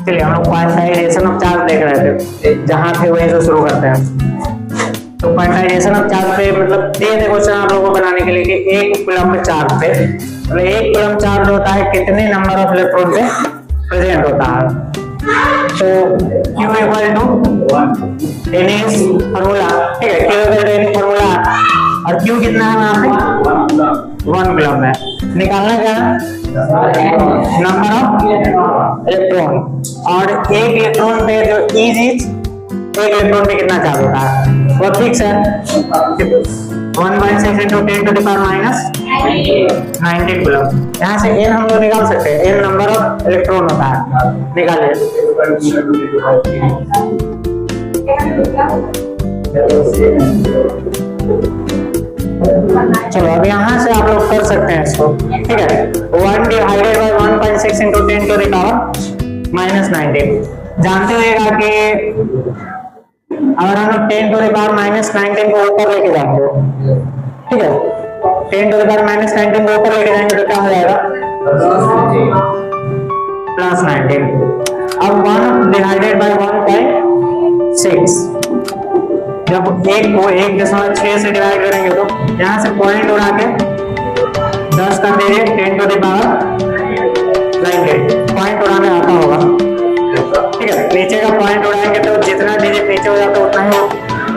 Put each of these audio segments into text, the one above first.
चलिए हम लोग क्वांटाइजेशन ऑफ चार्ज देख रहे थे, जहां थे वहीं से शुरू करते हैं। तो क्वांटाइजेशन ऑफ चार्ज पे मतलब दे दे क्वेश्चन आप लोगों को बनाने के लिए कि एक कूलम्ब चार्ज पे मतलब एक कूलम्ब चार्ज होता है कितने नंबर ऑफ इलेक्ट्रॉन पे प्रेजेंट होता है। तो Q equal to NS formula, ठीक है, Q equal to N formula और Q कितना है वहां पे 1 कूलम्ब है। निकालना क्या नंबर ऑफ इलेक्ट्रॉन और एक इलेक्ट्रॉन पे जो एक इलेक्ट्रॉन पे कितना चार्ज होता है वो फिक्स है 1/6 into 10 to the power minus 19 coulomb. यहाँ से n हम लोग निकाल सकते हैं, n नंबर ऑफ इलेक्ट्रॉन होता है, निकालिए। चलो अब यहाँ से आप लोग कर सकते हैं इसको, ठीक है। 1 divided by 1/6 into 10 to the power minus 19 जानते होगा कि अगर हम लोग 10 to the power minus 19 को ऊपर लेके जाएंगे, ठीक है, 10 to the power minus 19 को ऊपर लेके जाएंगे तो क्या हो जाएगा प्लस 19। अब 1 डिवाइडेड बाय 1/6 जब एक को 1.6 से डिवाइड करेंगे तो यहाँ से पॉइंट उड़ा के 10 कर देंगे 10 to the power 19, पॉइंट उड़ाने आता होगा, ठीक है। नीचे का पॉइंट उड़ाएंगे तो जितना डिजिट नीचे हो जाता है उतना ही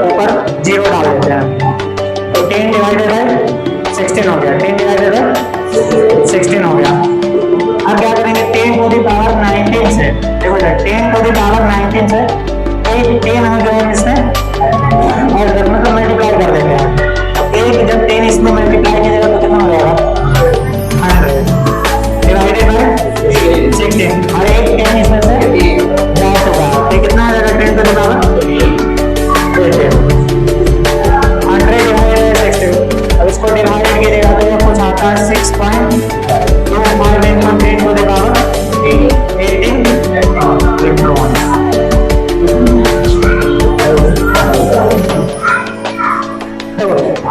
ऊपर 0 डाल देते हैं। तो 10 डिवाइडेड बाय 16 हो गया, 10 डिवाइडेड बाय 16 हो गया। अब क्या करेंगे 10 to the power 19 से, देखो 10 to the power 19 से एक 10 हो जाएगा इसमें और मतलब मल्टीप्लाई कर देंगे। एक जब 10 इसमें मल्टीप्लाई कीजिएगा तो कितना हो जाएगा 100 डिवाइडेड बाय 16 और एक 10 इसमें से जा चुका है, ये कितना आ जाएगा 10 to the power 18 100 divided by 16। अब इसको डिवाइड कीजिएगा तो ये कुछ आता है 6.25 into 10 to the power 18 electron.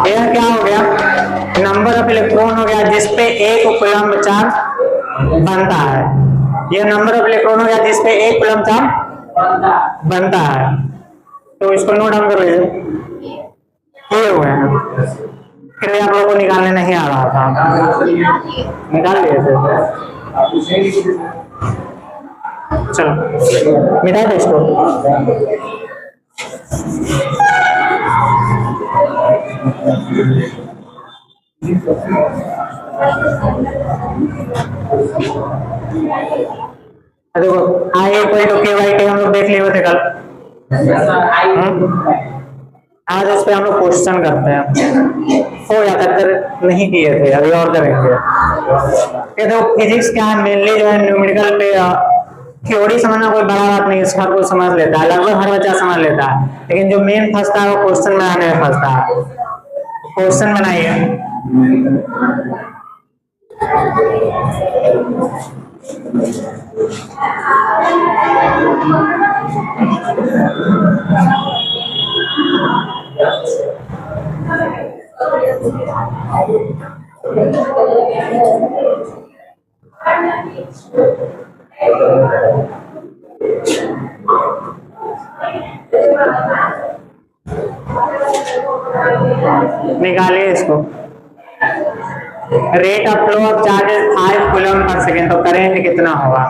यह क्या हो गया नंबर ऑफ इलेक्ट्रॉन हो गया जिसपे एक कूलम्ब चार्ज बनता है। यह नंबर ऑफ इलेक्ट्रॉन हो गया जिसपे एक कूलम्ब चार्ज बनता है। तो इसको नोट डाउन कर लीजिए, ये हुए हैं। फिर आप लोगों को निकालने नहीं आ रहा था, निकाल लिए थे। चलो मिटा दे इसको। देखो आई इक्वल टू के बाई टी हम लोग देख लिए थे कल। आज इस पे हम लोग क्वेश्चन करते हैं, हो जाता है नहीं किए थे, अभी और करेंगे। ये देखो फिजिक्स क्या है मेनली जो है न्यूमेरिकल पे थ्योरी समझना कोई बड़ा बात नहीं, इसका कोई समझ लेता है, लगभग हर बच्चा समझ लेता है, लेकिन जो मेन फंसता है वो क्वेश्चन बनाने में फंसता है। क्वेश्चन बनाइए। निकालिए इसको। Rate of flow of charge is 5 coulomb पर सेकेंड, तो करेंट कितना होगा?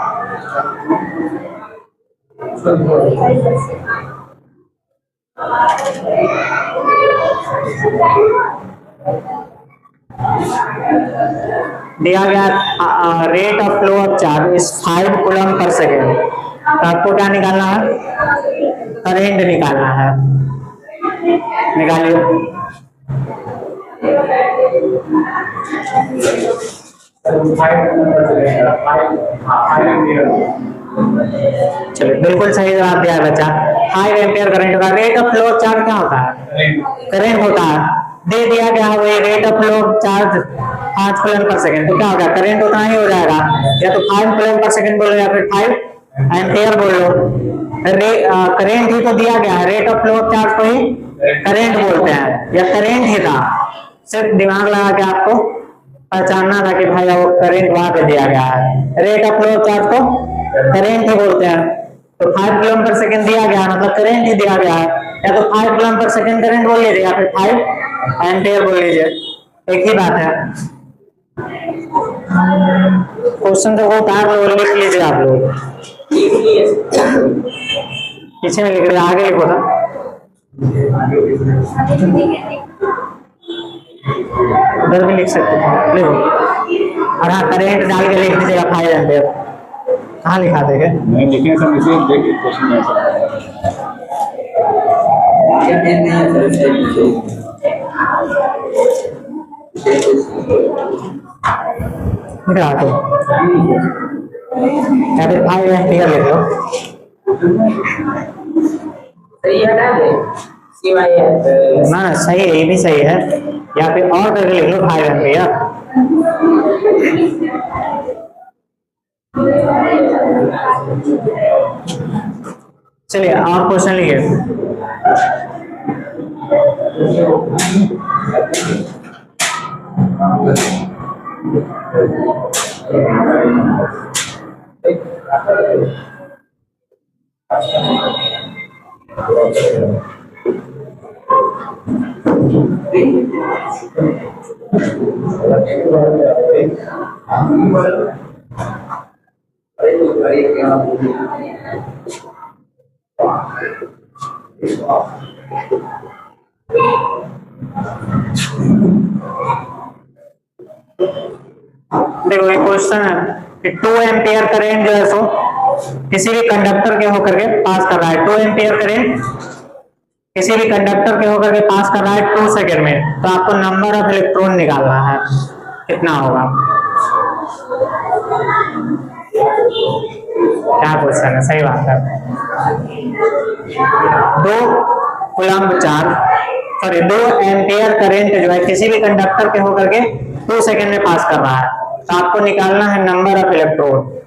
दिया गया rate of flow of charge is 5 coulomb पर सेकेंड, तो आपको क्या निकालना है? करेंट निकालना है। निकालिए। चलिए बिल्कुल सही जवाब दिया है बच्चा। 5 एम्पियर करंट का rate of flow of charge क्या होता है? करंट होता है। दे दिया गया है rate of flow of charge 5 coulomb पर सेकंड, तो क्या होगा? करंट उतना ही हो जाएगा, या तो 5 कूलम्ब पर सेकंड बोलो या फिर 5 एम्पियर बोलो। करंट ही तो दिया गया है, rate of flow of charge को ही करंट बोलते हैं, या करंट ही था। सिर्फ दिमाग लगा के आपको पहचानना था कि भाई वो करंट वहां पे दिया गया है। रेट ऑफ फ्लो चार्ज को करंट ही बोलते हैं। तो 5 किलोमीटर सेकंड दिया गया मतलब करंट ही दिया गया है, या तो 5 किलोमीटर सेकंड करंट बोल लीजिए या फिर 5 एम्पियर बोल लीजिए, एक ही बात है। क्वेश्चन तो वो उतार लो, लिख लीजिए आप लोग, पीछे में लिख रहे आगे लिखो ना, उधर भी लिख सकते हैं, लिखो। और हाँ करेंट डाल के लिख दीजिएगा 5 एम्पियर। कहाँ लिखा देंगे? नहीं लिखे सब इसे देखिए क्वेश्चन लिखा दो या फिर 5 एम्पियर लिख लो। सही है ना सही है, ये भी सही है, या फिर और करके लिख लो 5 एम्पियर। चलिए और क्वेश्चन लिखिए। देखो एक क्वेश्चन है कि 2 एम्पियर करंट जो है सो किसी भी कंडक्टर के होकर के पास कर रहा है। 2 एम्पियर करंट किसी भी कंडक्टर के होकर के पास कर रहा है 2 सेकंड में, तो आपको नंबर ऑफ इलेक्ट्रॉन निकालना है, कितना होगा? क्या क्वेश्चन है, सही बात है। 2 coulomb charge sorry 2 ampere current जो है किसी भी कंडक्टर के होकर के 2 सेकंड में पास कर रहा है, तो आपको निकालना है नंबर ऑफ इलेक्ट्रोड।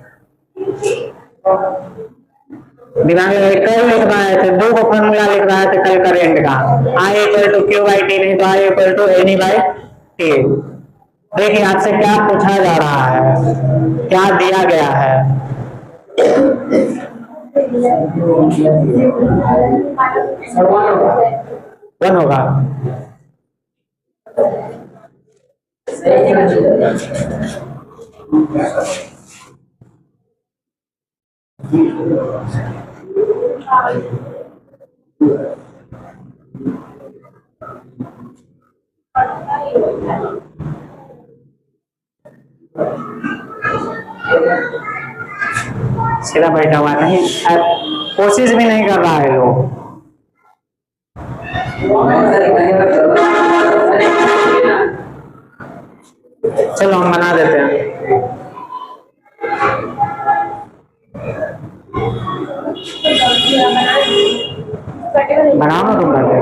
दिमाग लगा कल लिख रहे थे, 2 को फॉर्मूला लिख रहा है कल करंट का, I equal to Q by T, नहीं तो I equal to N by T. देखिए आपसे क्या पूछा जा रहा है, क्या दिया गया है। वन होगा। सीधा बैठा हुआ नहीं, कोशिश भी नहीं कर रहा है लोग। चलो हम बना देते हैं। बनाओ ना तुम करके।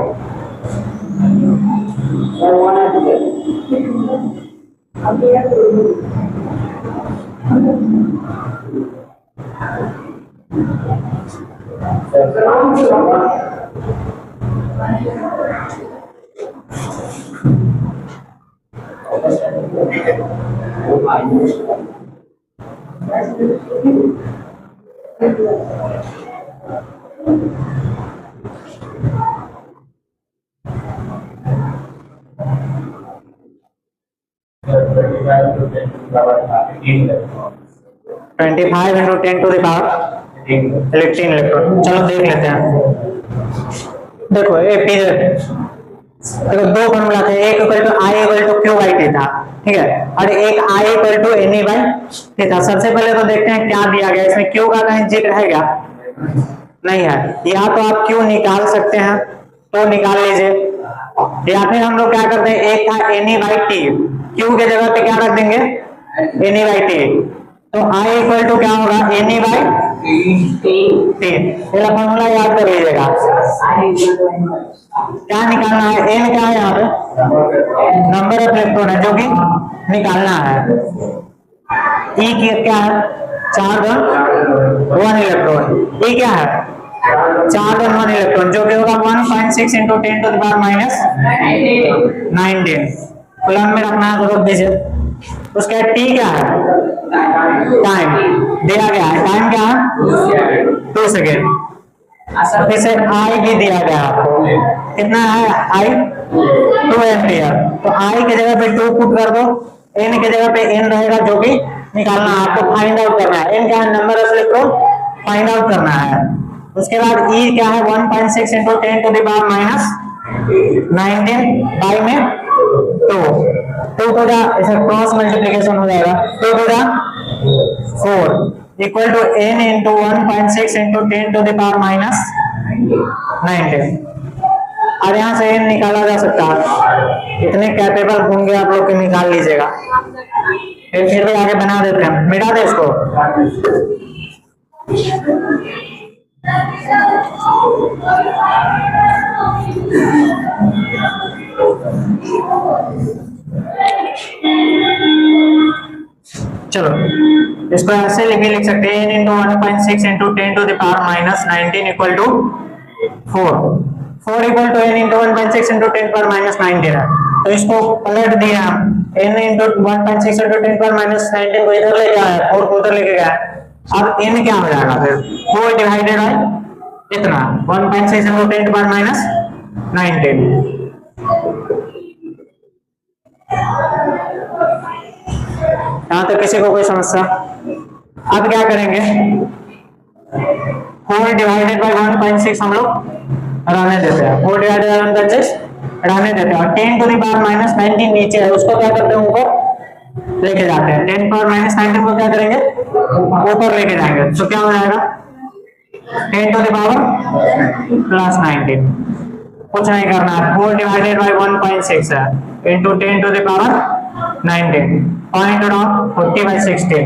Twenty 25 into 10 to the power 18 electron. चलो देख लेते हैं। देखो देखो 2 फॉर्मूला थे, एक equal to I equal to Q by T था, ठीक है, और एक I equal to N by T था। सबसे पहले तो देखते हैं क्या दिया गया, इसमें Q का कहीं जिक्र है क्या? नहीं है। या तो आप Q निकाल सकते हैं तो निकाल लीजिए, या फिर हम लोग क्या करते हैं, एक था एन बाई टी, Q के जगह पे क्या रख देंगे, एन बाई टी, तो I इक्वल टू क्या होगा, एन बाई टी। पहला फॉर्मूला याद कर लीजिएगा। क्या निकालना है, एन क्या है यहाँ पे, नंबर ऑफ इलेक्ट्रॉन है जो कि निकालना है। ई क्या है, चार्ज ऑन 1 इलेक्ट्रॉन। ई क्या है, चार्ज ऑन 1 इलेक्ट्रॉन, जो कि होगा 1.6 into 10 to the power minus 19। Coulomb में रखना है तो रख दीजिए। उसका टी क्या है, टाइम दिया गया है, टाइम क्या है 2 सेकेंड। फिर से आई भी दिया गया आपको, कितना है आई 2 एम्पियर। तो आई की जगह पे 2 पुट कर दो, एन की जगह पे एन रहेगा जो भी निकालना है आपको, फाइंड आउट करना है। एन क्या है, number of electron find out करना है। उसके बाद ई क्या है 1.6 into 10 to the power minus 19 by में 2 टू द क्रॉस मल्टीप्लीकेशन हो जाएगा 2 to the 4 equal to n into 1.6 into 10 to the power minus 19। अब यहाँ से n निकाला जा सकता है, इतने कैपेबल होंगे आप लोग के, निकाल लीजिएगा। फिर भी आगे बना देते हैं, मिटा दे इसको। चलो इसको ऐसे लिख सकते हैं, n into 1.6 into 10 to the power minus 19 equal to 4 equal to n into 1.6 into 10 power minus 19 है। तो इसको पलट दिया हम, n into 1.6 into 10 power minus 19 को इधर ले जाए, 4 को उधर लेके गया। अब n क्या हो जाएगा फिर, 4 डिवाइडेड बाय इतना 1.6 इंटू 10 पावर माइनस 19। यहाँ तक किसी को कोई समस्या? अब क्या करेंगे, 4 डिवाइडेड बाय 1.6 हम लोग रहने देते हैं, 4 डिवाइडेड बाय 1.6 रहने देते हैं, और 10 टू द पावर माइनस 19 नीचे है, उसको क्या करते हैं ऊपर लेके जाते हैं। 10 पावर माइनस 19 को क्या करेंगे ऊपर लेके जाएंगे, तो क्या हो जाएगा 10 टू द पावर प्लस 19। कुछ नहीं करना है, 4 डिवाइडेड बाय 1.6 है into 10 to the power 19 point of 40 by 16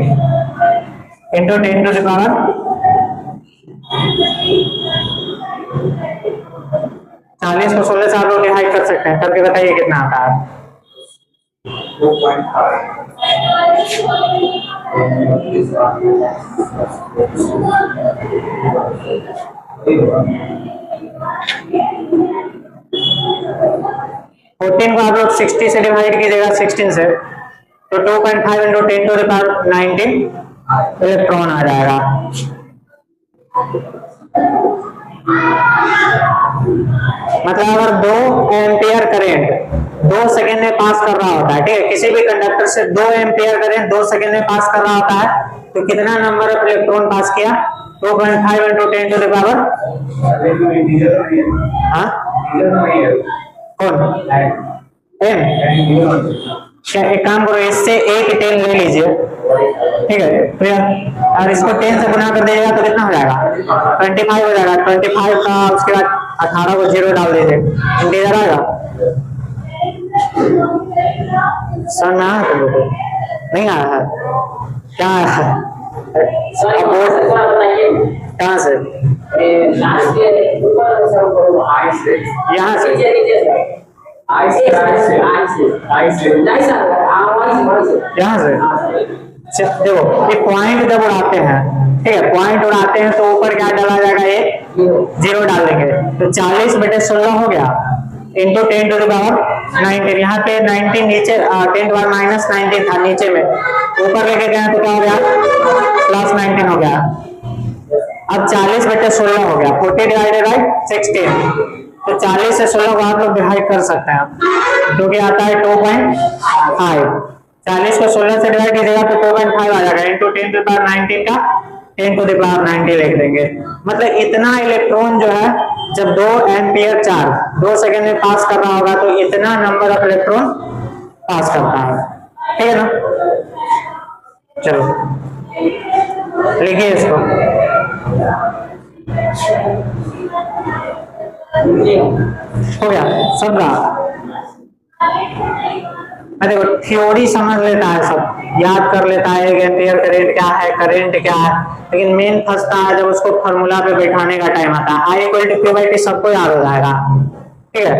into 10 to the power 40 को 16 से आप लोग डिवाइड कर सकते हैं, करके बताइए कितना आता है। 14 को आप लोग 60 से डिवाइड कीजिएगा, 16 से, तो 2.5 into 10 to the power 19 electron आ जाएगा। मतलब अगर 2 एम्पियर करंट 2 सेकेंड में पास कर रहा होता है, ठीक है, किसी भी कंडक्टर से 2 एम्पियर करंट 2 सेकेंड में पास कर रहा होता है, तो कितना नंबर ऑफ इलेक्ट्रॉन पास किया, 2.5 इंटू 10 टू द पावर, हाँ कौन एम, क्या एक काम करो, इससे एक 10 ले लीजिए, ठीक है, फिर और इसको 10 से गुना कर दीजिएगा तो कितना हो जाएगा 25 हो जाएगा। 25 का उसके बाद 18 को 0 डाल दीजिए, इंटीजर आएगा। समझ में आया तुम लोग को? नहीं आया है? क्या आया है? कहाँ से? यहाँ से यहाँ से देखो, ये पॉइंट जब उड़ाते हैं, ठीक है, पॉइंट उड़ाते हैं तो ऊपर क्या डाला जाएगा, ये 0 डाल देंगे, तो 40/16 हो गया इंटू 10 टू द पावर 19। यहाँ पे 19 नीचे 10 पावर माइनस 19 था नीचे में, ऊपर लेके गए तो क्या हो गया प्लस 19 हो गया। अब 40/16 हो गया, 40 डिवाइडेड बाय 16, तो 40 से 16 को आप लोग डिवाइड कर सकते हैं, क्योंकि आता है 2.5। 40 को 16 से डिवाइड कीजिएगा तो 2.5 आ जाएगा, इंटू 10 टू द पावर 19 का 10 टू द पावर 90 लिख देंगे। मतलब इतना इलेक्ट्रॉन जो है, जब 2 एम्पियर चार्ज 2 सेकेंड में पास कर रहा होगा तो इतना नंबर ऑफ इलेक्ट्रॉन पास करता है, ठीक है ना। चलो लिखिए इसको, हो गया 17। देखो थ्योरी समझ लेता है, सब याद कर लेता है, एक एम्पियर करंट क्या है, करंट क्या है, लेकिन मेन फंसता है जब उसको फॉर्मूला पे बैठाने का टाइम आता है। I = Q/T सबको याद हो जाएगा, ठीक है,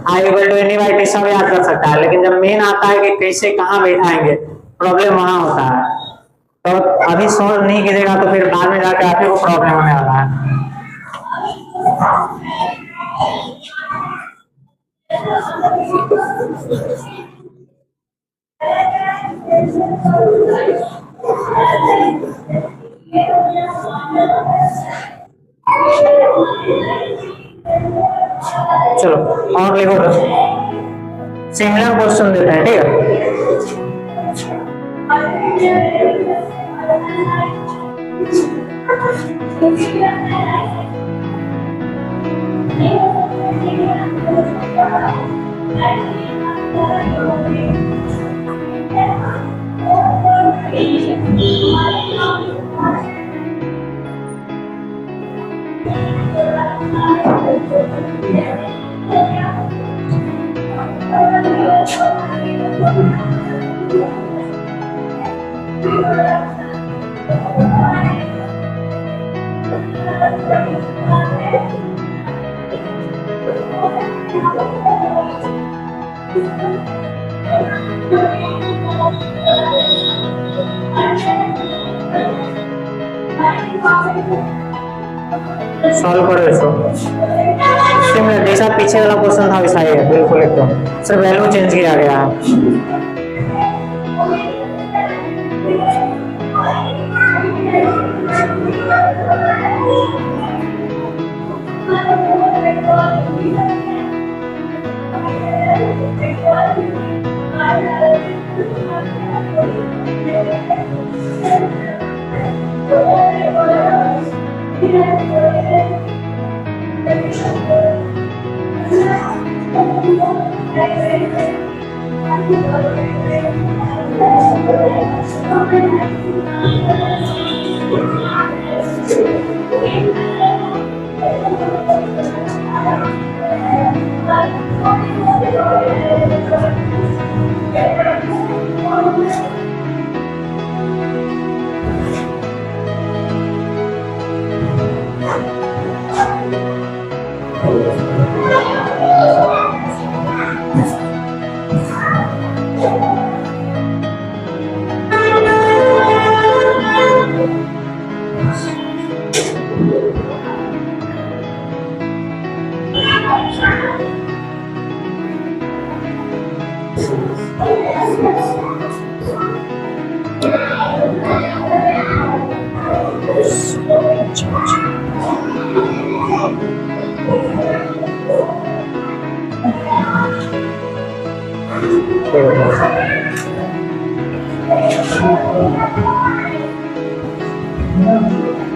I = N/T सब याद कर सकता है, लेकिन जब मेन आता है कि कैसे कहाँ बैठाएंगे, प्रॉब्लम वहां होता है। तो अभी सॉल्व नहीं कीजिएगा तो फिर बाद में जाकर आपको प्रॉब्लम होने वाला है। चलो और लिखो तो सिमिलर क्वेश्चन देते हैं, ठीक है। सॉल्व करो इसको। सिमिलर जैसा पीछे वाला क्वेश्चन था वैसा ही है बिल्कुल एकदम, सिर्फ वैल्यू चेंज किया गया है।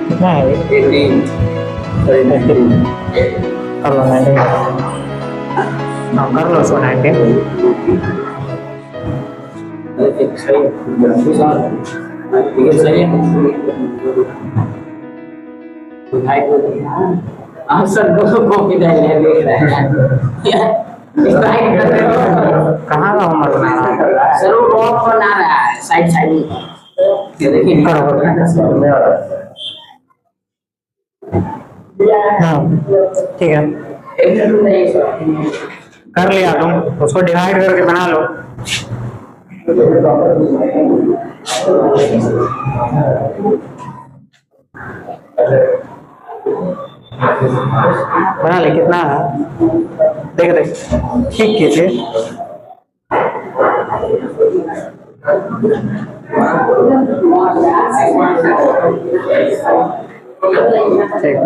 कितना है? कर लो 19। हाँ कर लो उसको 19। सही है। आंसर दो कॉपी दे देख रहा है। कहाँ का होमवर्क बना रहा है? सर वो रॉक बना रहा है साइड साइड में। ये देखिए हाँ ठीक है, कर लिया तुम, उसको डिवाइड करके बना लो। बना ले, कितना है देख देख, ठीक कीजिए। ठीक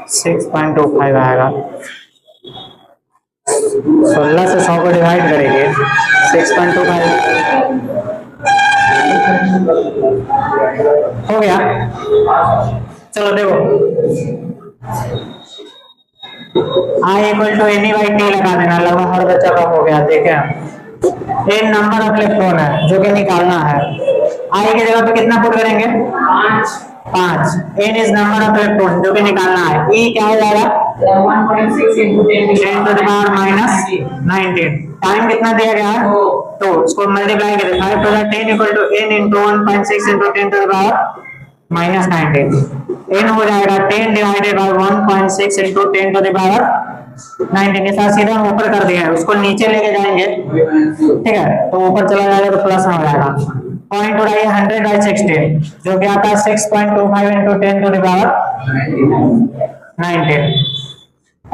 6.25 आएगा। 16 से 100 को डिवाइड करेंगे, 6.25 हो गया। चलो देखो, I equal to n e by t लगा देना, लगभग हर बच्चा का हो गया। देखें एन नंबर ऑफ इलेक्ट्रॉन है जो कि निकालना है। आई की जगह पे कितना पुट करेंगे? 5। N is number of electron जो कि निकालना है। ई क्या हो जाएगा? 1.6 into 10 10 to the power minus 19। Time कितना दिया गया है? तो उसको मल्टीप्लाई करें, 5 to the 10 equal to n into 1.6 into 10 to the power minus 19। n हो जाएगा 10 divided by 1.6 into 10 to the power 19 के साथ सीधा ऊपर कर दिया है, उसको नीचे लेके जाएंगे, ठीक है, तो ऊपर चला जाएगा तो प्लस में हो जाएगा। पॉइंट उड़ाइए 100 by 60 जो कि आपका 6.25 into 10 to the power 19।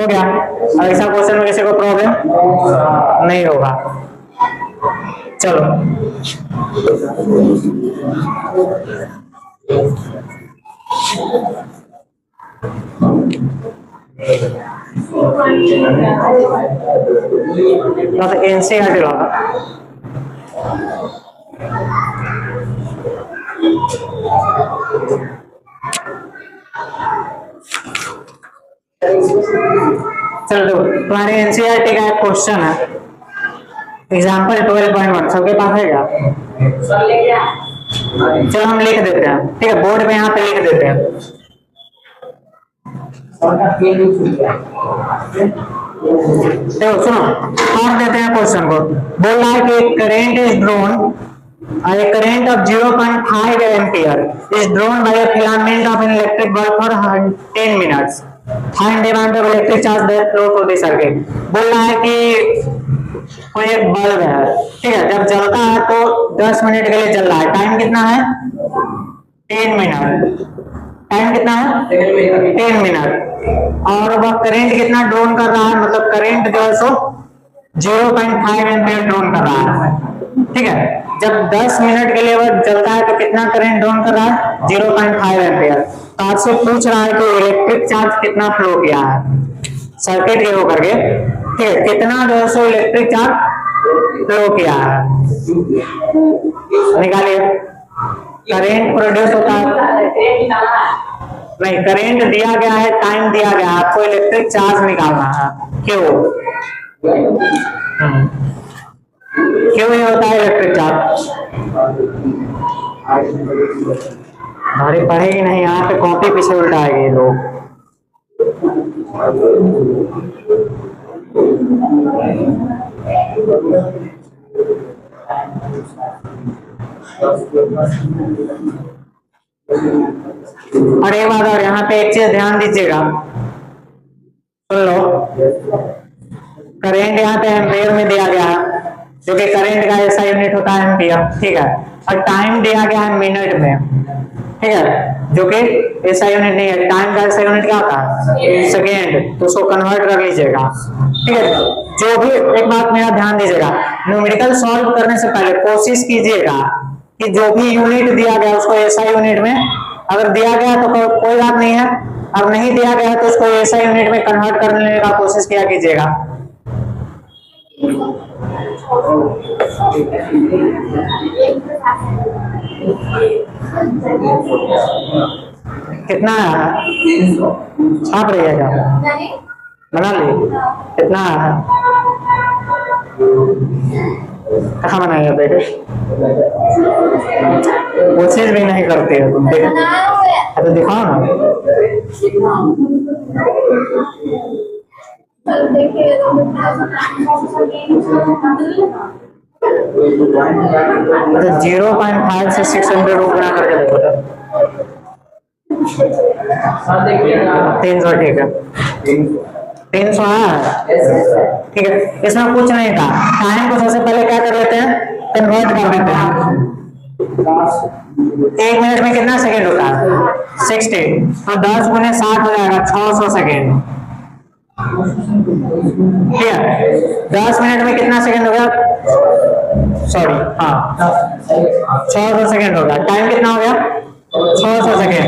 हो गया। अब ऐसा क्वेश्चन में किसी को प्रॉब्लम नहीं होगा। चलो मतलब एनसीईआरटी लगा चलो तुम्हारे एनसीईआरटी का एक क्वेश्चन है, एग्जाम्पल 12.1 सबके पास है क्या? चलो हम लिख देते हैं, ठीक है, बोर्ड पे यहाँ पे लिख देते हैं। देखो सुनो, और देते हैं क्वेश्चन को। बोल रहा है कि current is drone, a current of 0.5 ampere is drawn by a filament of an electric bulb for 10 minutes. Find the amount of electric charge that flow through the circuit. बोल रहा है कि कोई एक बल्ब है, ठीक है, जब जलता है तो 10 मिनट के लिए चल रहा है। टाइम कितना है? 10 मिनट। टाइम कितना है? 10 मिनट। और वह करंट कितना ड्रोन कर रहा है, मतलब करंट जो है सो 0.5 एम्पियर ड्रोन कर रहा है, ठीक है। जब 10 मिनट के लिए वह जलता है तो कितना करंट ड्रोन कर रहा है? 0.5 एम्पियर। तो आपसे पूछ रहा है कि इलेक्ट्रिक चार्ज कितना फ्लो किया है सर्किट के होकर के, ठीक है, कितना जो है सो इलेक्ट्रिक चार्ज फ्लो किया है, निकालिए। करंट प्रोड्यूस होता है, नहीं करंट दिया गया है, टाइम दिया गया है, आपको इलेक्ट्रिक चार्ज निकालना है। क्यों क्यों ये होता है इलेक्ट्रिक चार्ज? हमारी पढ़ेगी नहीं, यहाँ पे कॉपी पीछे उल्टाएंगे लोग। और एक बात और, यहाँ पे एक चीज ध्यान दीजिएगा, सुन लो। करंट यहाँ पे एम्पियर में दिया गया है, जो कि करंट का ऐसा यूनिट होता है एम्पियर, ठीक है। और टाइम दिया गया है मिनट में, ठीक है, जो कि ऐसा यूनिट नहीं है। टाइम का ऐसा यूनिट क्या होता है? सेकेंड। तो उसको कन्वर्ट कर लीजिएगा, ठीक है। जो भी, एक बात मेरा ध्यान दीजिएगा, न्यूमेरिकल सॉल्व करने से पहले कोशिश कीजिएगा कि जो भी यूनिट दिया गया उसको ऐसा यूनिट में, अगर दिया गया तो कोई बात नहीं है, अब नहीं दिया गया तो उसको ऐसा यूनिट में कन्वर्ट करने का कोशिश किया कीजिएगा। कितना है? छाप रही है क्या? बना ली? कितना है? कहाँ बनाई है? देखे कोशिश भी नहीं करती है तुम, देख तो दिखाओ ना। अच्छा 0.5 से 600 गुना करके देखो तो 300, ठीक है, 300 है, ठीक है। इसमें कुछ नहीं था, टाइम को सबसे पहले क्या कर लेते हैं? कन्वर्ट कर देते हैं। 1 मिनट में कितना सेकंड होता है? 60। तो 10 गुने 60 हो जाएगा 600 सेकेंड, ठीक है। 10 मिनट में कितना सेकंड हो गया? सॉरी, हाँ 600 सेकंड हो गया। टाइम कितना हो गया? 600 सेकंड।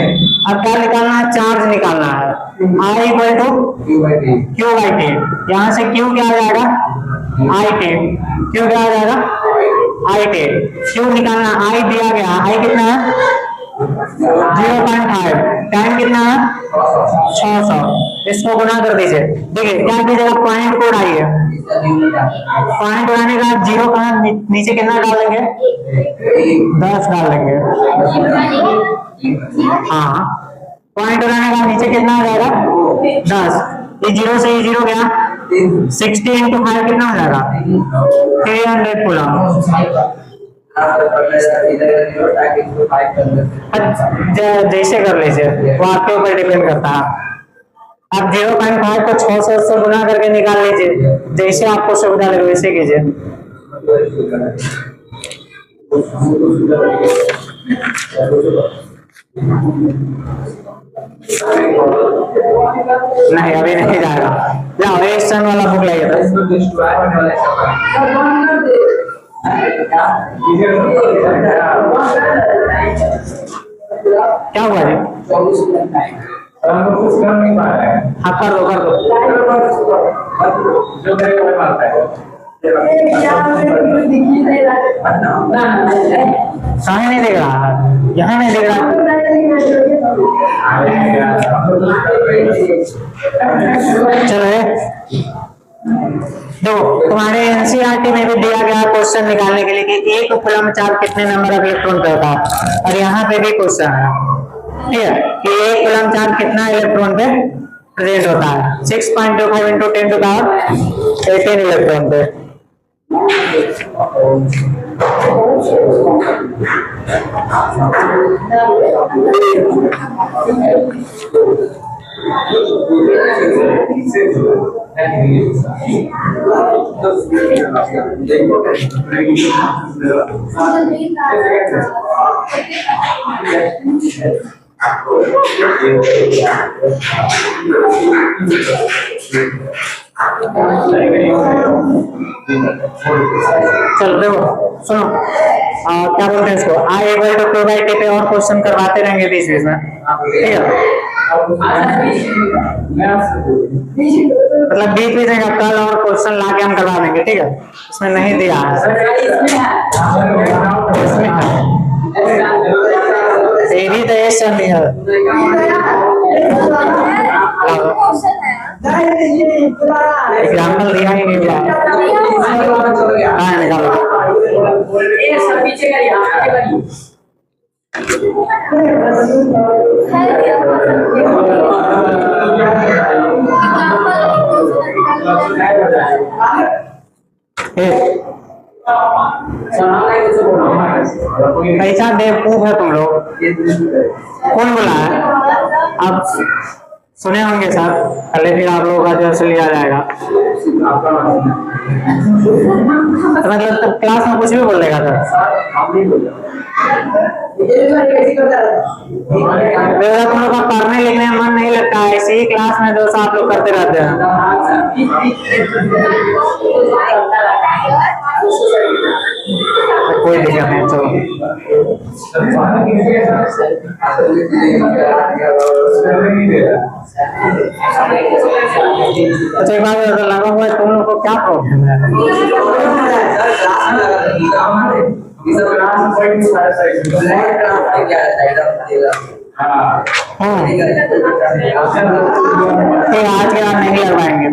अब क्या निकालना है? चार्ज निकालना है। I equal to Q by t. यहाँ से Q क्या आ जाएगा? I T. Q क्या आ जाएगा? I T. Q निकालना, I दिया गया, I कितना है? 0.5। टाइम कितना है? 600। इसको गुना कर दीजिए। देखिए क्या कीजिएगा, पॉइंट को उड़ाइए। पॉइंट उड़ाने का 0 का नीचे कितना डाल देंगे? 10 डाल देंगे। हाँ, पॉइंट उड़ाने का नीचे कितना आ जाएगा? 10। ये 0 से 0 गया, 60 into 5 कितना हो जाएगा? 300 कूलम। जैसे कर लीजिए, वो आपके ऊपर डिपेंड करता है। आप 0.5 को 600 से गुना करके निकाल लीजिए, जैसे आपको सुविधा लगे वैसे कीजिए। नहीं अभी नहीं जाएगा। जाओ एक सन वाला बुक लेके दो। क्या हुआ जी? कुछ कर नहीं पा रहा है। हाँ कर दो जो मेरे को मारता है कहाँ नहीं देख रहा, यहाँ नहीं देख रहा। चलो देखो तुम्हारे एनसीईआरटी में भी दिया गया क्वेश्चन निकालने के लिए कि एक कूलम्ब चार्ज कितने नंबर ऑफ इलेक्ट्रॉन पे होता है, और यहाँ पे भी क्वेश्चन है ठीक है कि एक कूलम्ब चार्ज कितना इलेक्ट्रॉन पे प्रेजेंट होता है। 6.25 इंटू 10 टू पावर 18 इलेक्ट्रॉन पे। चलो देखो सुनो क्या बोलते हैं इसको, आई इक्वल टू 2/T पे और क्वेश्चन करवाते रहेंगे बीच बीच में ठीक है। मतलब बीच बीच में कल और क्वेश्चन ला के हम करवा देंगे ठीक है। इसमें नहीं दिया तेरी तो ऐसा नहीं है। एग्जाम्पल दिया ही नहीं हुआ। हाँ निकालो। कैसा बेवकूफ है तुम लोग, कौन बोला है? आप सुने होंगे सर, पहले फिर आप लोगों का जो लिया जाएगा। मतलब तब क्लास में कुछ भी बोलेगा सर। तुम लोग का पढ़ने लिखने में मन नहीं लगता है, इसी क्लास में जो आप लोग करते रहते हैं। कोई दिक्कत नहीं चलो। अच्छा एक बात लगा हुआ है, तुम लोग को क्या प्रॉब्लम है? आज के बाद नहीं लगवाएंगे।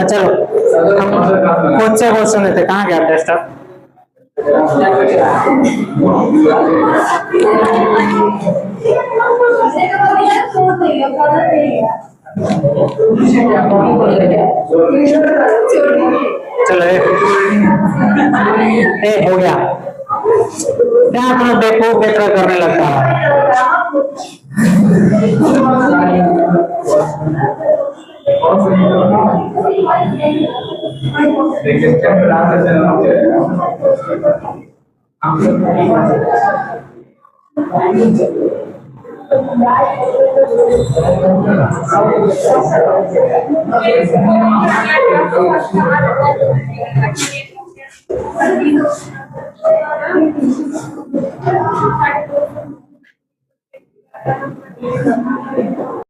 चलो कौन से क्वेश्चन लेते, कहाँ गया टेस्ट? चलो हो गया। क्या तुम बेवकूफ की तरह करने लगता है?